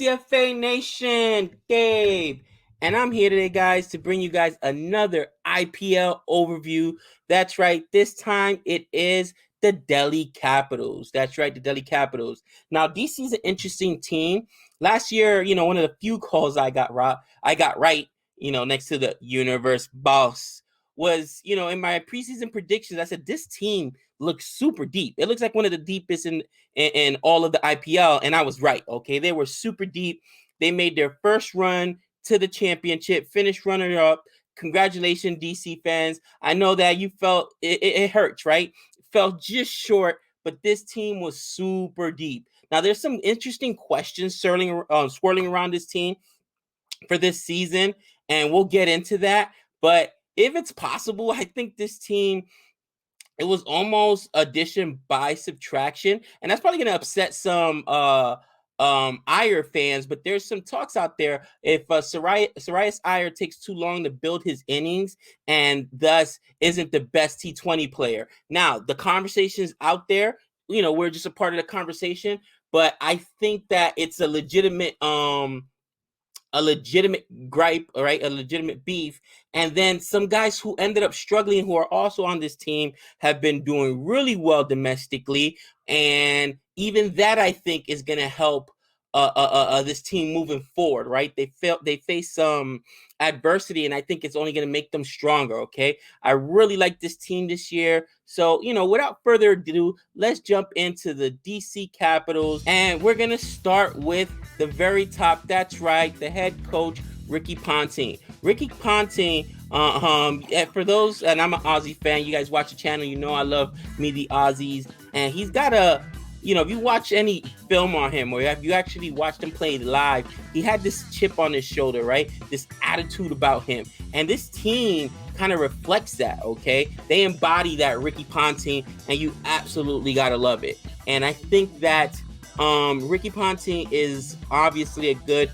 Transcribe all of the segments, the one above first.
CFA Nation, Gabe. And I'm here today, guys, to bring you guys another IPL overview. That's right, this time it is the Delhi Capitals. That's right, the Delhi Capitals. Now, DC is an interesting team. Last year, one of the few calls I got right, next to the universe boss was, in my preseason predictions, I said this team looks super deep. It looks like one of the deepest in all of the IPL, and I was right. Okay, they were super deep. They made their first run to the championship, finished runner up. Congratulations, DC fans. I know that you felt it hurts, right? Fell just short, but this team was super deep. Now, there's some interesting questions swirling around this team for this season, and we'll get into that. But if it's possible, I think this team, it was almost addition by subtraction, and that's probably going to upset some Iyer fans. But there's some talks out there if Sirius Iyer takes too long to build his innings and thus isn't the best T20 player. Now the conversation's out there. We're just a part of the conversation, but I think that it's a legitimate gripe, all right, a legitimate beef. And then some guys who ended up struggling, who are also on this team, have been doing really well domestically. And even that, I think, is going to help this team moving forward, right? They face some adversity, and I think it's only going to make them stronger, okay? I really like this team this year. So, without further ado, let's jump into the DC Capitals, and we're going to start with the very top. That's right, the head coach, Ricky Ponting. Ricky Ponting, for those, and I'm an Aussie fan, you guys watch the channel, I love me the Aussies, and he's got if you watch any film on him, or if you actually watched him play live, he had this chip on his shoulder, right? This attitude about him. And this team kind of reflects that, okay? They embody that Ricky Ponting, and you absolutely got to love it. And I think that Ricky Ponting is obviously a good,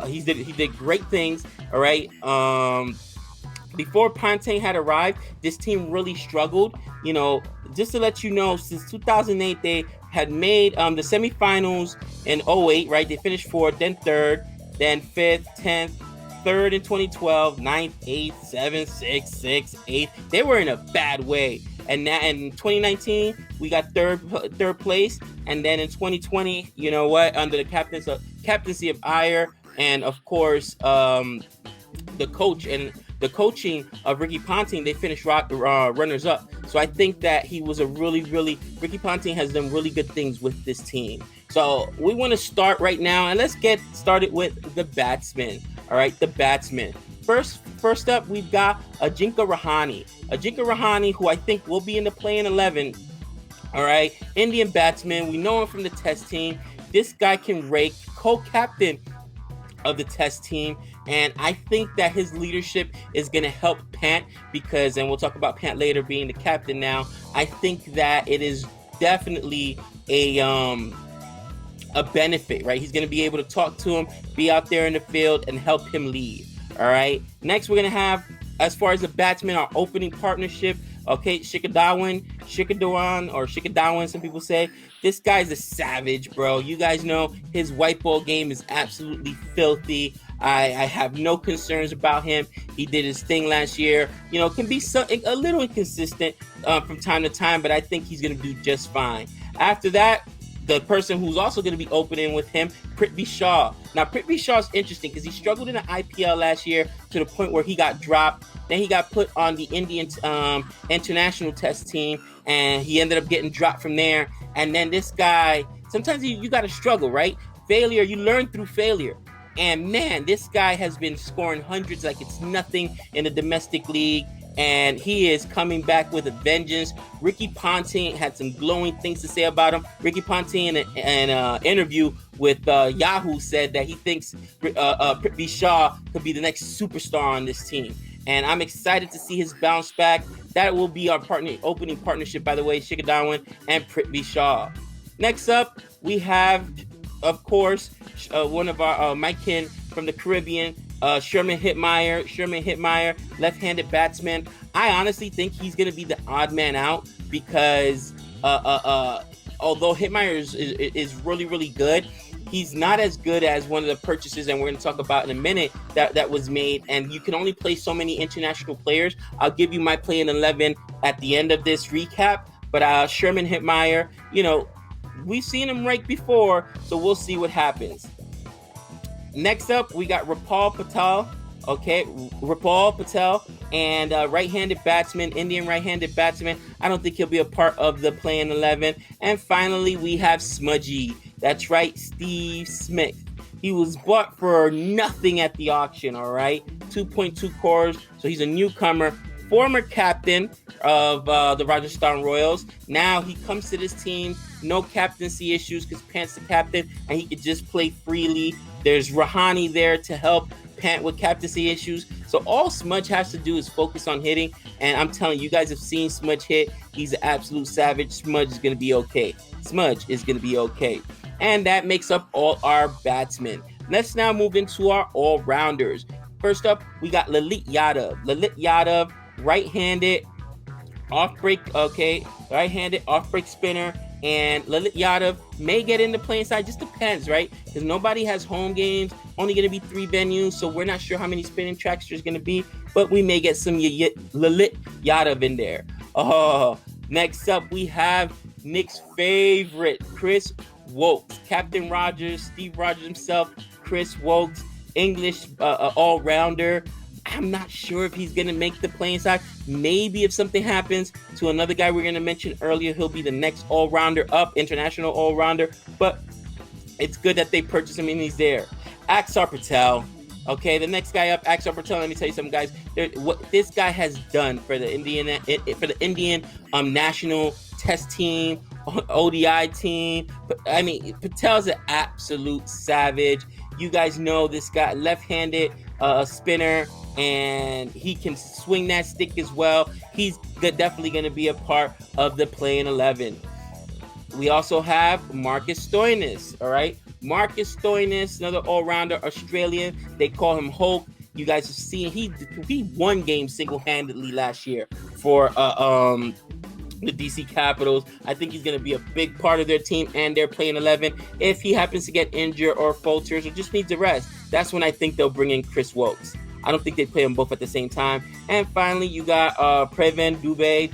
he did great things, all right? Before Ponting had arrived, this team really struggled. Just to let you know, since 2008, they had made the semifinals in 08, right? They finished 4th, then 3rd, then 5th, 10th, 3rd in 2012, 9th, 8th, 7th, 6th, 6th, 8th. They were in a bad way. And now in 2019, we got third place. And then in 2020, under the captaincy of Iyer, and of course, the coach and the coaching of Ricky Ponting, they finished runners up. So I think that he was Ricky Ponting has done really good things with this team. So we want to start right now, and let's get started with the batsmen. All right, the batsmen. First up, we've got Ajinkya Rahane, who I think will be in the playing 11. All right, Indian batsman. We know him from the Test team. This guy can rake, co-captain of the Test team, and I think that his leadership is going to help Pant, because, and we'll talk about Pant later being the captain now, I think that it is definitely a benefit, right? He's going to be able to talk to him, be out there in the field, and help him lead. All right, next we're going to have, as far as the batsmen, our opening partnership, okay, Shikhar Dhawan, some people say. This guy's a savage, bro. You guys know his white ball game is absolutely filthy. I have no concerns about him. He did his thing last year. Can be a little inconsistent from time to time, but I think he's going to do just fine. After that, the person who's also going to be opening with him, Prithvi Shaw. Now, Prithvi Shaw is interesting because he struggled in the IPL last year to the point where he got dropped. Then he got put on the Indian international Test team, and he ended up getting dropped from there. And then this guy, sometimes you got to struggle, right? Failure, you learn through failure. And man, this guy has been scoring hundreds like it's nothing in the domestic league, and he is coming back with a vengeance. Ricky Ponting had some glowing things to say about him. Ricky Ponting, in an interview with Yahoo, said that he thinks Prithvi Shaw could be the next superstar on this team. And I'm excited to see his bounce back. That will be our opening partnership, by the way, Shikhar Dhawan and Prithvi Shaw. Next up, we have, of course, one of our my kin from the Caribbean, Sherman Hitmeyer, left-handed batsman. I honestly think he's going to be the odd man out because although Hitmeyer is really, really good, He's not as good as one of the purchases, and we're going to talk about in a minute, that was made. And you can only play so many international players. I'll give you my play in 11 at the end of this recap. But Sherman Hitmeyer, we've seen him right before, so we'll see what happens. Next up, we got Rapal Patel. Okay, Rapal Patel, and right-handed batsman, Indian right-handed batsman. I don't think he'll be a part of the play-in 11. And finally, we have Smudgy. That's right, Steve Smith. He was bought for nothing at the auction, all right? 2.2 crores, so he's a newcomer. Former captain of the Rajasthan Royals. Now he comes to this team, no captaincy issues because Pant's the captain, and he could just play freely. There's Rahane there to help Pant with captaincy issues. So all Smudge has to do is focus on hitting, and I'm telling you guys have seen Smudge hit. He's an absolute savage. Smudge is going to be okay. Smudge is going to be okay. And that makes up all our batsmen. Let's now move into our all-rounders. First up, we got Lalit Yadav. Lalit Yadav, right-handed off-break, right-handed off-break spinner. And Lalit Yadav may get into playing side. Just depends, right? Because nobody has home games. Only going to be 3 venues, so we're not sure how many spinning tracks there's going to be. But we may get some Lalit Yadav in there. Next up, we have Nick's favorite, Chris Wokes. Captain Rogers, Steve Rogers himself, Chris Wokes, English all-rounder. I'm not sure if he's going to make the playing side. Maybe if something happens to another guy we're going to mention earlier, he'll be the next all-rounder up, international all-rounder. But it's good that they purchased him and he's there. Axar Patel. Okay, the next guy up, Axar Patel. Let me tell you something, guys. What this guy has done for the Indian national test team, ODI team. I mean, Patel's an absolute savage. You guys know this guy, left-handed spinner, and he can swing that stick as well. He's definitely going to be a part of the play-in 11. We also have Marcus Stoinis, all right? Marcus Stoinis, another all-rounder Australian. They call him Hulk. You guys have seen he won games single-handedly last year for the DC Capitals. I think he's going to be a big part of their team and their play-in 11. If he happens to get injured or falters or just needs a rest, that's when I think they'll bring in Chris Wokes. I don't think they play them both at the same time. And finally, you got Previn Dubey,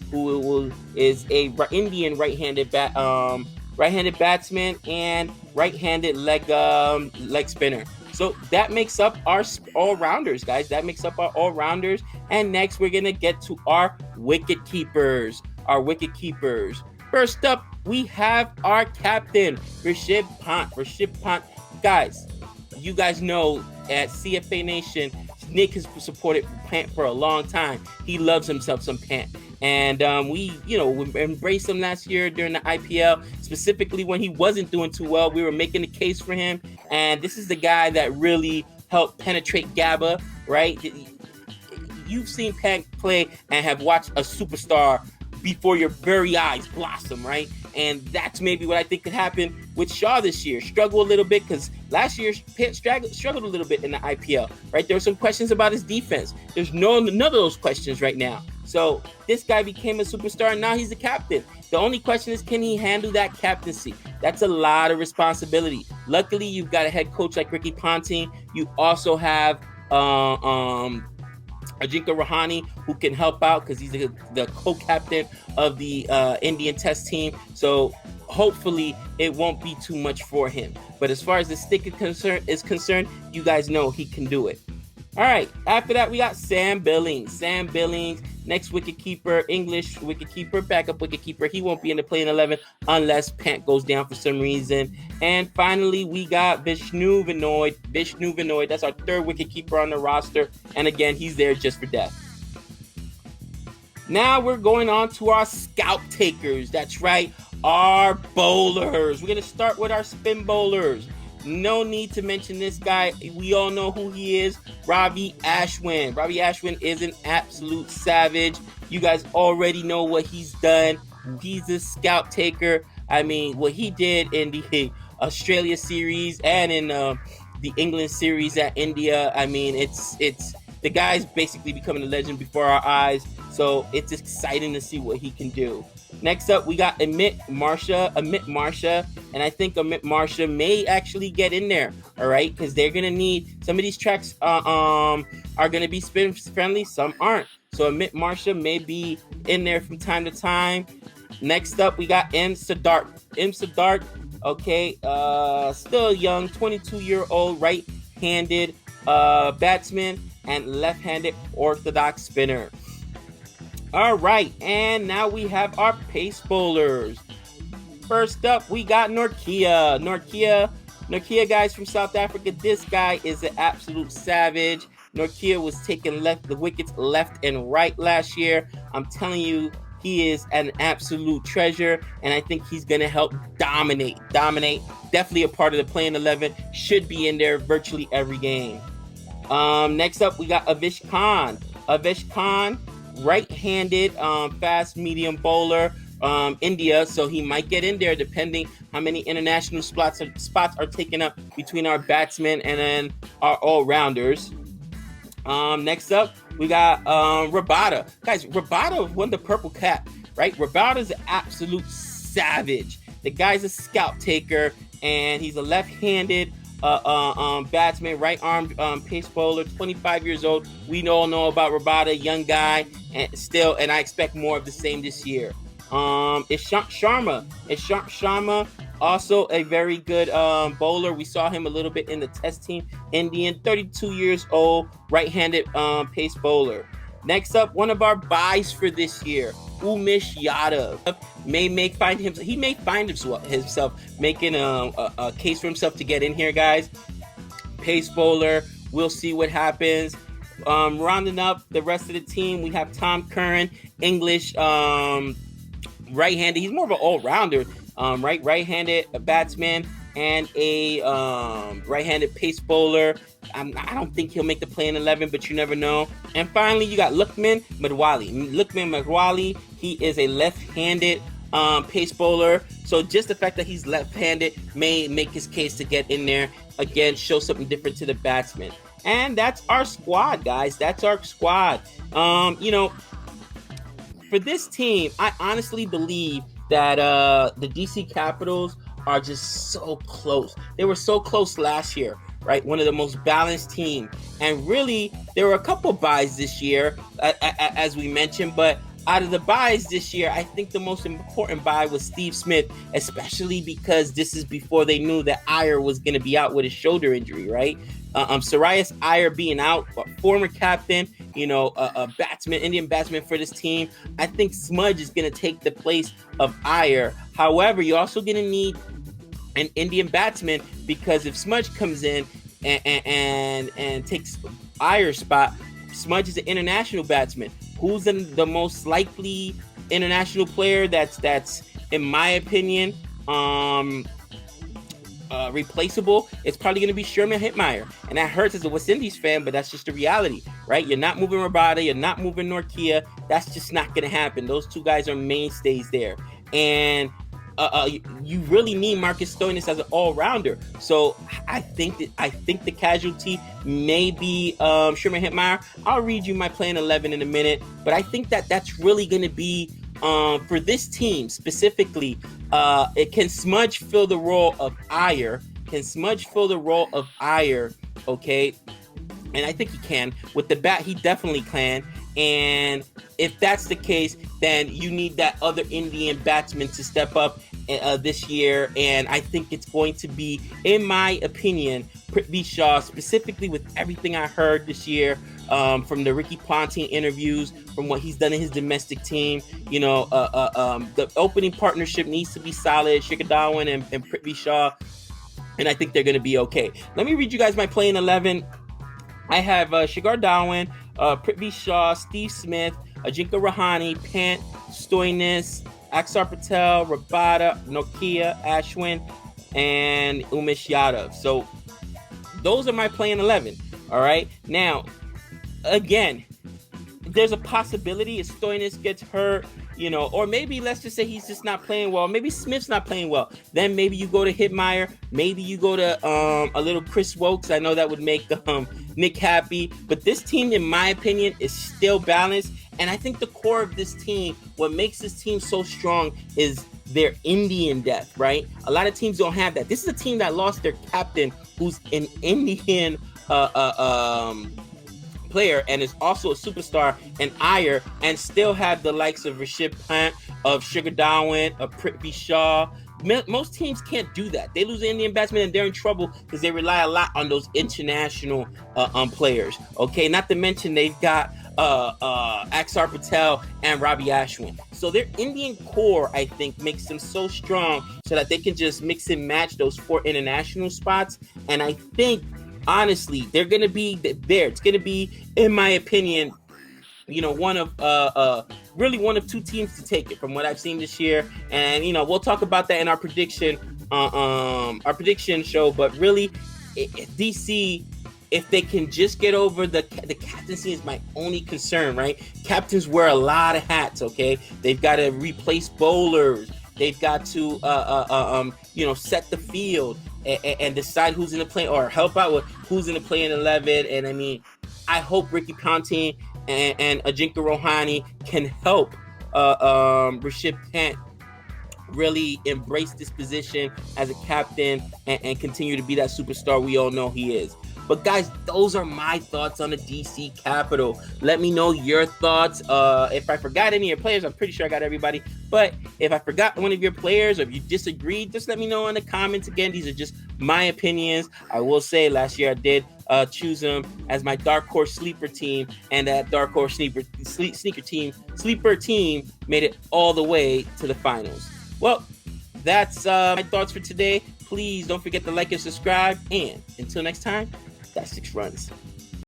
who is a Indian right-handed batsman and right-handed leg spinner. So that makes up our all-rounders, guys. That makes up our all-rounders. And next, we're going to get to our wicket keepers. First up, we have our captain, Rishabh Pant. Guys, you guys know at CFA Nation, Nick has supported Pant for a long time. He loves himself some Pant. And we embraced him last year during the IPL, specifically when he wasn't doing too well. We were making a case for him. And this is the guy that really helped penetrate GABA, right? You've seen Pant play and have watched a superstar before your very eyes blossom, right? And that's maybe what I think could happen with Shaw this year. Struggle a little bit because last year Pant struggled a little bit in the IPL, right? There were some questions about his defense. There's none of those questions right now. So this guy became a superstar and now he's a captain. The only question is, can he handle that captaincy? That's a lot of responsibility. Luckily, you've got a head coach like Ricky Ponting. You also have Ajinkya Rahane, who can help out because he's the co-captain of the Indian test team. So hopefully it won't be too much for him. But as far as the stick is concerned, you guys know he can do it. All right, after that, we got Sam Billings. Next wicketkeeper, English wicketkeeper, backup wicketkeeper. He won't be in the play-in 11 unless Pant goes down for some reason. And finally, we got Vishnu Vinoy. That's our third wicketkeeper on the roster. And again, he's there just for depth. Now we're going on to our scout takers. That's right, our bowlers. We're going to start with our spin bowlers. No need to mention this guy. We all know who he is, Ravi Ashwin. Ravi Ashwin is an absolute savage. You guys already know what he's done. He's a scout taker. I mean, what he did in the Australia series and in the England series at India, I mean, it's the guy's basically becoming a legend before our eyes. So it's exciting to see what he can do. Next up, we got Amit Marsha, and I think Amit Marsha may actually get in there, all right, because they're gonna need some of these tracks. Are gonna be spin friendly, some aren't. So Amit Marsha may be in there from time to time. Next up, we got M. Siddharth, okay, still young, 22-year-old, right-handed batsman and left-handed orthodox spinner. All right, and now we have our pace bowlers. First up, we got Nortje. Nortje, guys, from South Africa. This guy is an absolute savage. Nortje was taking the wickets left and right last year. I'm telling you, he is an absolute treasure, and I think he's going to help dominate. Definitely a part of the playing 11. Should be in there virtually every game. Next up, we got Avish Khan, right-handed fast medium bowler, India, so he might get in there depending how many international spots are taken up between our batsmen and then our all-rounders. Next up, we got Rabada. Guys, Rabada won the purple cap, right? Rabada's an absolute savage. The guy's a scalp taker, and he's a left-handed batsman, right-armed pace bowler, 25 years old. We all know about Rabada, young guy, and I expect more of the same this year. Ishant Sharma, also a very good bowler. We saw him a little bit in the test team. Indian, 32 years old, right-handed pace bowler. Next up, one of our buys for this year, Umesh Yadav. He may find himself making a case for himself to get in here, guys. Pace bowler. We'll see what happens. Rounding up the rest of the team, we have Tom Curran, English, right-handed. He's more of an all-rounder, right-handed batsman and a right-handed pace bowler. I don't think he'll make the playing 11, but you never know. And finally, you got Lukman Madwali. He is a left-handed pace bowler. So just the fact that he's left-handed may make his case to get in there. Again, show something different to the batsman. And that's our squad, guys. That's our squad. For this team, I honestly believe that the DC Capitals are just so close. They were so close last year, right? One of the most balanced teams. And really, there were a couple buys this year, as we mentioned, but out of the buys this year, I think the most important buy was Steve Smith, especially because this is before they knew that Iyer was going to be out with a shoulder injury, right? Sarias Iyer being out, former captain, a batsman, Indian batsman for this team. I think Smudge is going to take the place of Iyer. However, you're also going to need an Indian batsman, because if Smudge comes in and takes Iyer's spot, Smudge is an international batsman. Who's the most likely international player that's in my opinion replaceable? It's probably going to be Sherman Hitmeyer, and that hurts as a West Indies fan, but that's just the reality, right? You're not moving Rabada, you're not moving Nortje. That's just not going to happen. Those two guys are mainstays there, and you really need Marcus Stoinis as an all-rounder. So I think the casualty may be Sherman Hitmeyer. I'll read you my playing 11 in a minute, but I think that's really going to be for this team specifically. Can Smudge fill the role of Iyer? Okay, and I think he can. With the bat, he definitely can. And if that's the case, then you need that other Indian batsman to step up this year. And I think it's going to be, in my opinion, Prithvi Shaw, specifically with everything I heard this year from the Ricky Ponting interviews, from what he's done in his domestic team. The opening partnership needs to be solid, Shikhar Dhawan and Prithvi Shaw. And I think they're going to be okay. Let me read you guys my playing 11. I have Shikhar Dhawan, Prithvi Shaw, Steve Smith, Ajinkya Rahane, Pant, Stoinis, Axar Patel, Rabada, Nortje, Ashwin, and Umesh Yadav. So those are my playing 11. All right. Now, again, there's a possibility if Stoinis gets hurt or maybe let's just say he's just not playing well. Maybe Smith's not playing well. Then maybe you go to Hitmeyer. Maybe you go to a little Chris Wokes. I know that would make Nick happy. But this team, in my opinion, is still balanced. And I think the core of this team, what makes this team so strong is their Indian depth, right? A lot of teams don't have that. This is a team that lost their captain, who's an Indian player and is also a superstar in Iyer, and still have the likes of Rishabh Pant, of Sugar Darwin, of Prithvi Shaw. Most teams can't do that. They lose an Indian batsman and they're in trouble because they rely a lot on those international players. Okay, not to mention they've got Axar Patel and Robbie Ashwin. So their Indian core, I think, makes them so strong so that they can just mix and match those 4 international spots. And I think, honestly, they're going to be there. It's going to be, in my opinion, one of really one of 2 teams to take it from what I've seen this year. And we'll talk about that in our prediction show. But really, DC, if they can just get over the captaincy, is my only concern, right? Captains wear a lot of hats. Okay, they've got to replace bowlers. They've got to set the field and decide who's in the play, or help out with who's in the playing 11. And I mean, I hope Ricky Ponting and Ajinkya Rohani can help Rishabh Pant really embrace this position as a captain and continue to be that superstar we all know he is. But guys, those are my thoughts on the DC Capital. Let me know your thoughts. If I forgot any of your players, I'm pretty sure I got everybody. But if I forgot one of your players, or if you disagreed, just let me know in the comments. Again, these are just my opinions. I will say last year I did choose them as my dark horse sleeper team, and that dark horse sleeper team made it all the way to the finals. Well, that's my thoughts for today. Please don't forget to like and subscribe. And until next time, that's 6 runs.